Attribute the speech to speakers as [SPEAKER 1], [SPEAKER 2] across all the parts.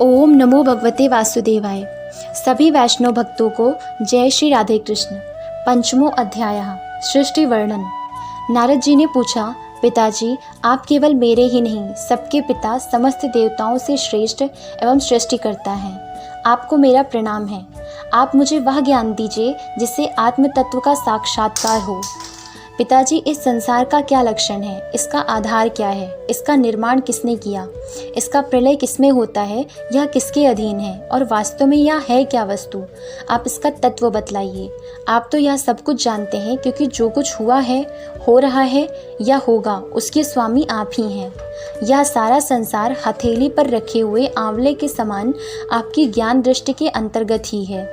[SPEAKER 1] ओम नमो भगवते वासुदेवाय। सभी वैष्णव भक्तों को जय श्री राधे कृष्ण। पंचमो अध्याय सृष्टि वर्णन। नारद जी ने पूछा, पिताजी आप केवल मेरे ही नहीं सबके पिता समस्त देवताओं से श्रेष्ठ एवं सृष्टि करता है। आपको मेरा प्रणाम है। आप मुझे वह ज्ञान दीजिए जिससे आत्म तत्व का साक्षात्कार हो। पिताजी इस संसार का क्या लक्षण है, इसका आधार क्या है, इसका निर्माण किसने किया, इसका प्रलय किसमें होता है, यह किसके अधीन है और वास्तव में यह है क्या वस्तु, आप इसका तत्व बतलाइए। आप तो यह सब कुछ जानते हैं क्योंकि जो कुछ हुआ है, हो रहा है या होगा उसके स्वामी आप ही हैं। यह सारा संसार हथेली पर रखे हुए आंवले के समान आपकी ज्ञान दृष्टि के अंतर्गत ही है।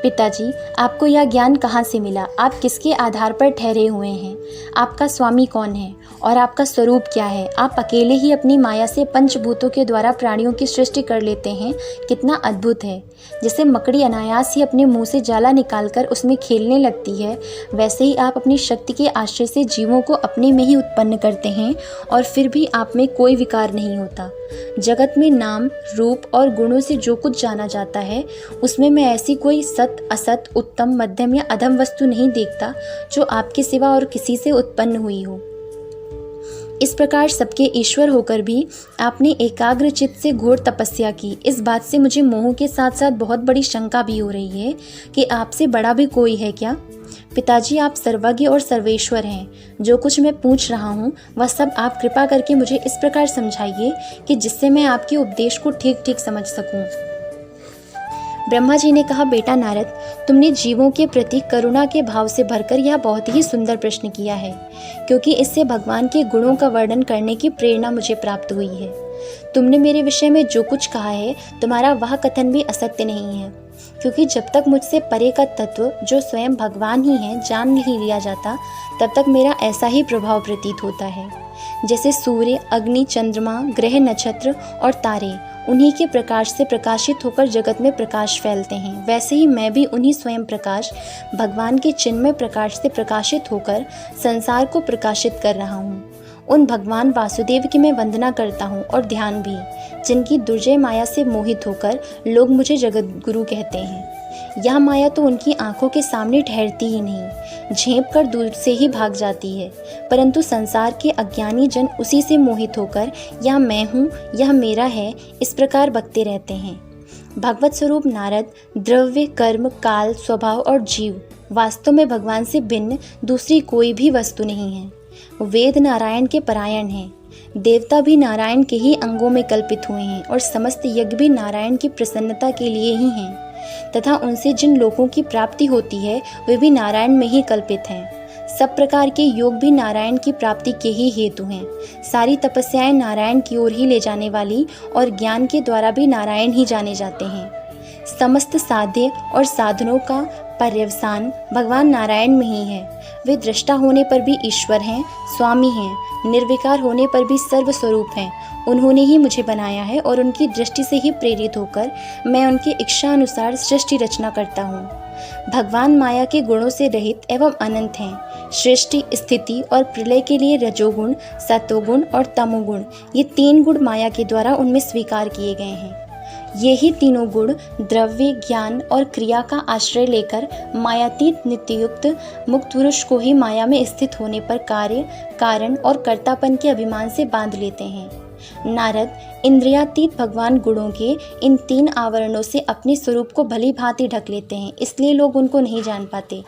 [SPEAKER 1] पिताजी आपको यह ज्ञान कहाँ से मिला, आप किसके आधार पर ठहरे हुए हैं, आपका स्वामी कौन है और आपका स्वरूप क्या है। आप अकेले ही अपनी माया से पंचभूतों के द्वारा प्राणियों की सृष्टि कर लेते हैं, कितना अद्भुत है। जैसे मकड़ी अनायास ही अपने मुंह से जाला निकालकर उसमें खेलने लगती है, वैसे ही आप अपनी शक्ति के आश्रय से जीवों को अपने में ही उत्पन्न करते हैं और फिर भी आप में कोई विकार नहीं होता। जगत में नाम, रूप और गुणों से जो कुछ जाना जाता है उसमें मैं ऐसी कोई सत, असत, उत्तम, मध्यम या अधम वस्तु नहीं देखता जो आपके सिवा और किसी से उत्पन्न हुई हो। इस प्रकार सबके ईश्वर होकर भी आपने एकाग्र चित्त से घोर तपस्या की। इस बात से मुझे मोह के साथ साथ बहुत बड़ी शंका भी हो रही है कि आपसे बड़ा भी कोई है क्या। पिताजी आप सर्वज्ञ और सर्वेश्वर हैं। जो कुछ मैं पूछ रहा हूँ वह सब आप कृपा करके मुझे इस प्रकार समझाइए कि जिससे मैं आपके उपदेश को ठीक ठीक समझ सकूँ। ब्रह्मा जी ने कहा, बेटा नारद, तुमने जीवों के प्रति करुणा के भाव से भरकर यह बहुत ही सुंदर प्रश्न किया है, क्योंकि इससे भगवान के गुणों का वर्णन करने की प्रेरणा मुझे प्राप्त हुई है। तुमने मेरे विषय में जो कुछ कहा है, तुम्हारा वह कथन भी असत्य नहीं है, क्योंकि जब तक मुझसे परे का तत्व जो स्वयं भगवान ही है जान नहीं लिया जाता, तब तक मेरा ऐसा ही प्रभाव प्रतीत होता है। जैसे सूर्य, अग्नि, चंद्रमा, ग्रह, नक्षत्र और तारे उन्हीं के प्रकाश से प्रकाशित होकर जगत में प्रकाश फैलते हैं, वैसे ही मैं भी उन्हीं स्वयं प्रकाश भगवान के चिन्मय प्रकाश से प्रकाशित होकर संसार को प्रकाशित कर रहा हूँ। उन भगवान वासुदेव की मैं वंदना करता हूँ और ध्यान भी, जिनकी दुर्जय माया से मोहित होकर लोग मुझे जगत गुरु कहते हैं। यह माया तो उनकी आंखों के सामने ठहरती ही नहीं, झेप कर दूर से ही भाग जाती है, परंतु संसार के अज्ञानी जन उसी से मोहित होकर यह मैं हूँ, यह मेरा है, इस प्रकार बकते रहते हैं। भगवत स्वरूप नारद, द्रव्य, कर्म, काल, स्वभाव और जीव वास्तव में भगवान से भिन्न दूसरी कोई भी वस्तु नहीं है। वेद नारायण के परायण हैं, देवता भी नारायण के ही अंगों में कल्पित हुए हैं और समस्त यज्ञ भी नारायण की प्रसन्नता के लिए ही हैं, तथा उनसे जिन लोगों की प्राप्ति होती है वे भी नारायण में ही कल्पित हैं। सब प्रकार के योग भी नारायण की प्राप्ति के ही हेतु हैं। सारी तपस्याएं नारायण की ओर ही ले जाने वाली और ज्ञान के द्वारा भी नारायण ही जाने जाते हैं। समस्त साध्य और साधनों का पर्यवसान भगवान नारायण में ही है। वे दृष्टा होने पर भी ईश्वर हैं, स्वामी हैं, निर्विकार होने पर भी सर्वस्वरूप हैं। उन्होंने ही मुझे बनाया है और उनकी दृष्टि से ही प्रेरित होकर मैं उनकी इच्छा अनुसार सृष्टि रचना करता हूँ। भगवान माया के गुणों से रहित एवं अनंत हैं। सृष्टि, स्थिति और प्रलय के लिए रजोगुण, सत्वगुण और तमोगुण, ये तीन गुण माया के द्वारा उनमें स्वीकार किए गए हैं। ये ही तीनों गुण द्रव्य, ज्ञान और क्रिया का आश्रय लेकर मायातीत नित्ययुक्त मुक्त पुरुष को ही माया में स्थित होने पर कार्य, कारण और कर्तापन के अभिमान से बांध लेते हैं। नारद, इंद्रियातीत भगवान गुणों के इन तीन आवरणों से अपने स्वरूप को भली भांति ढक लेते हैं, इसलिए लोग उनको नहीं जान पाते।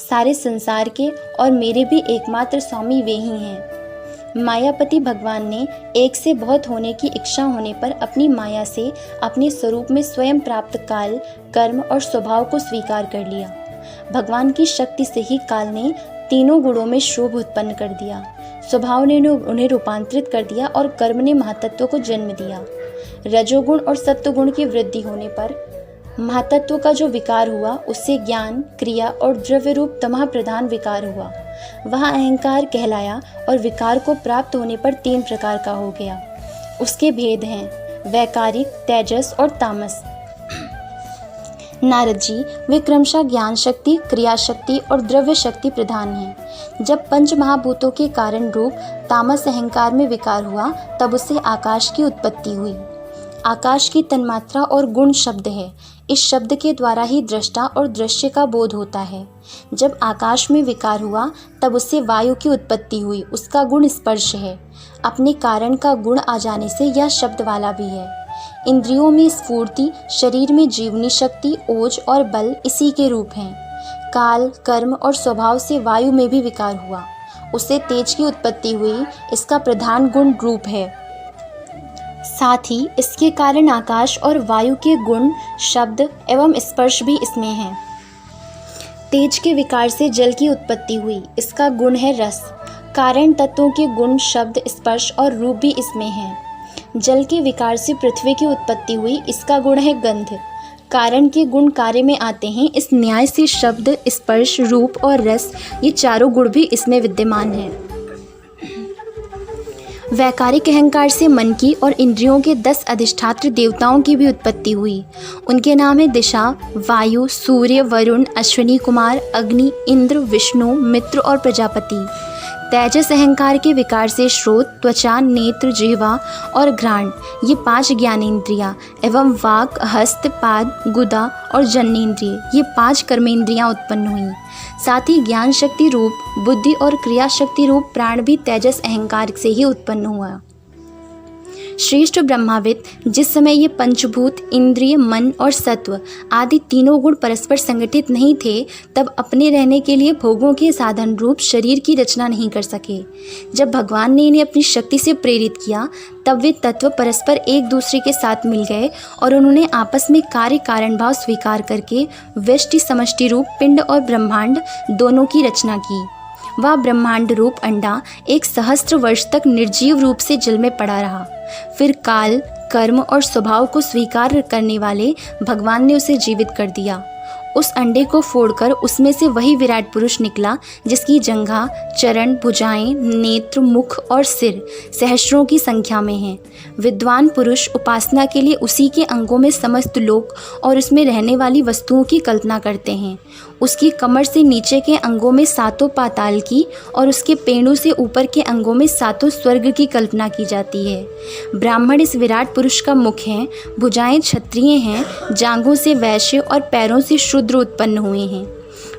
[SPEAKER 1] सारे संसार के और मेरे भी एकमात्र स्वामी वे ही हैं। मायापति भगवान ने एक से बहुत होने की इच्छा होने पर अपनी माया से अपने स्वरूप में स्वयं प्राप्त काल, कर्म और स्वभाव को स्वीकार कर लिया। भगवान की शक्ति से ही काल ने तीनों गुणों में शोभ उत्पन्न कर दिया, स्वभाव ने उन्हें रूपांतरित कर दिया और कर्म ने महातत्व को जन्म दिया। रजोगुण और सत्वगुण की वृद्धि होने पर महातत्व का जो विकार हुआ उससे ज्ञान, क्रिया और द्रव्य रूप तमह प्रधान विकार हुआ। वह अहंकार कहलाया और विकार को प्राप्त होने पर तीन प्रकार का हो गया। उसके भेद हैं वैकारिक, तेजस और तामस। नारद जी, वे क्रमशः ज्ञान शक्ति, क्रिया शक्ति और द्रव्य शक्ति प्रधान हैं। जब पंच महाभूतों के कारण रूप तामस अहंकार में विकार हुआ तब उससे आकाश की उत्पत्ति हुई। आकाश की तन्मात्रा और गुण शब्द है। इस शब्द के द्वारा ही दृष्टा और दृश्य का बोध होता है। जब आकाश में विकार हुआ तब उससे वायु की उत्पत्ति हुई, उसका गुण स्पर्श है। अपने कारण का गुण आ जाने से यह शब्द वाला भी है। इंद्रियों में स्फूर्ति, शरीर में जीवनी शक्ति, ओज और बल इसी के रूप हैं। काल, कर्म और स्वभाव से वायु में भी विकार हुआ, उससे तेज की उत्पत्ति हुई, इसका प्रधान गुण रूप है। साथ ही इसके कारण आकाश और वायु के गुण, शब्द एवं स्पर्श भी इसमें हैं। तेज के विकार से जल की उत्पत्ति हुई, इसका गुण है रस। कारण तत्वों के गुण, शब्द, स्पर्श और रूप भी इसमें हैं। जल के विकार से पृथ्वी की उत्पत्ति हुई, इसका गुण है गंध। कारण के गुण कार्य में आते हैं, इस न्याय से शब्द, स्पर्श, रूप और रस ये चारों गुण भी इसमें विद्यमान हैं। वैकारिक अहंकार से मन की और इंद्रियों के 10 अधिष्ठात्र देवताओं की भी उत्पत्ति हुई। उनके नाम है दिशा, वायु, सूर्य, वरुण, अश्विनी कुमार, अग्नि, इंद्र, विष्णु, मित्र और प्रजापति। तेजस अहंकार के विकार से श्रोत, त्वचा, नेत्र, जिह्वा और घ्राण ये 5 ज्ञानेंद्रियाँ एवं वाक, हस्त, पाद, गुदा और जननेन्द्रिय ये 5 कर्मेंद्रियाँ उत्पन्न हुईं। साथ ही ज्ञान शक्ति रूप बुद्धि और क्रिया शक्ति रूप प्राण भी तेजस अहंकार से ही उत्पन्न हुआ। श्रेष्ठ ब्रह्माविद जिस समय ये पंचभूत, इंद्रिय, मन और सत्व आदि तीनों गुण परस्पर संगठित नहीं थे, तब अपने रहने के लिए भोगों के साधन रूप शरीर की रचना नहीं कर सके। जब भगवान ने इन्हें अपनी शक्ति से प्रेरित किया, तब वे तत्व परस्पर एक दूसरे के साथ मिल गए और उन्होंने आपस में कार्य कारण भाव स्वीकार करके व्यष्टि समष्टि रूप पिंड और ब्रह्मांड दोनों की रचना की। वह ब्रह्मांड रूप अंडा 1 सहस्त्र वर्ष तक निर्जीव रूप से जल में पड़ा रहा। फिर काल, कर्म और स्वभाव को स्वीकार करने वाले भगवान ने उसे जीवित कर दिया। उस अंडे को फोड़कर उसमें से वही विराट पुरुष निकला जिसकी जंघा, चरण, भुजाएं, नेत्र, मुख और सिर सहस्त्रों की संख्या में हैं। विद्वान पुरुष उपासना के लिए उसी के अंगों में समस्त लोक और उसमें रहने वाली वस्तुओं की कल्पना करते हैं। उसकी कमर से नीचे के अंगों में 7 पाताल की और उसके पेड़ों से ऊपर के अंगों में 7 स्वर्ग की कल्पना की जाती है। ब्राह्मण इस विराट पुरुष का मुख है, भुजाएं क्षत्रिय हैं, जांघों से वैश्य और पैरों से शूद्र उत्पन्न हुए हैं।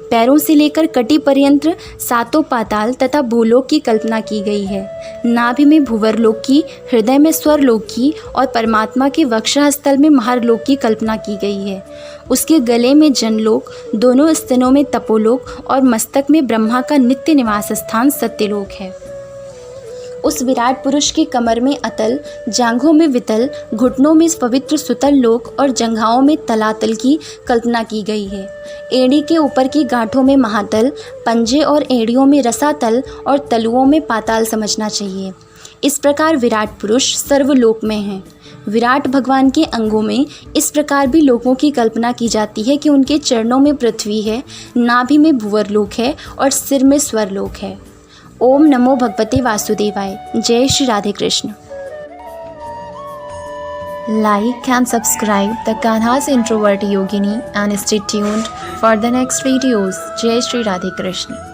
[SPEAKER 1] पैरों से लेकर कटी पर्यंत 7 पाताल तथा भूलोक की कल्पना की गई है। नाभि में भूवरलोक की, हृदय में स्वरलोक की और परमात्मा के वक्षस्थल में महारलोक की कल्पना की गई है। उसके गले में जनलोक, दोनों स्तनों में तपोलोक और मस्तक में ब्रह्मा का नित्य निवास स्थान सत्यलोक है। उस विराट पुरुष की कमर में अतल, जांघों में वितल, घुटनों में पवित्र सुतल लोक और जंघाओं में तलातल की कल्पना की गई है। एड़ी के ऊपर की गांठों में महातल, पंजे और एड़ियों में रसातल और तलुओं में पाताल समझना चाहिए। इस प्रकार विराट पुरुष सर्वलोक में हैं। विराट भगवान के अंगों में इस प्रकार भी लोकों की कल्पना की जाती है कि उनके चरणों में पृथ्वी है, नाभि में भूवरलोक है और सिर में स्वरलोक है। ओम नमो भगवते वासुदेवाय। जय Shri Radhe Krishna. Like and subscribe the Kanha's Introvert Yogini and stay tuned for the next videos. Jai Shri Radhe Krishna.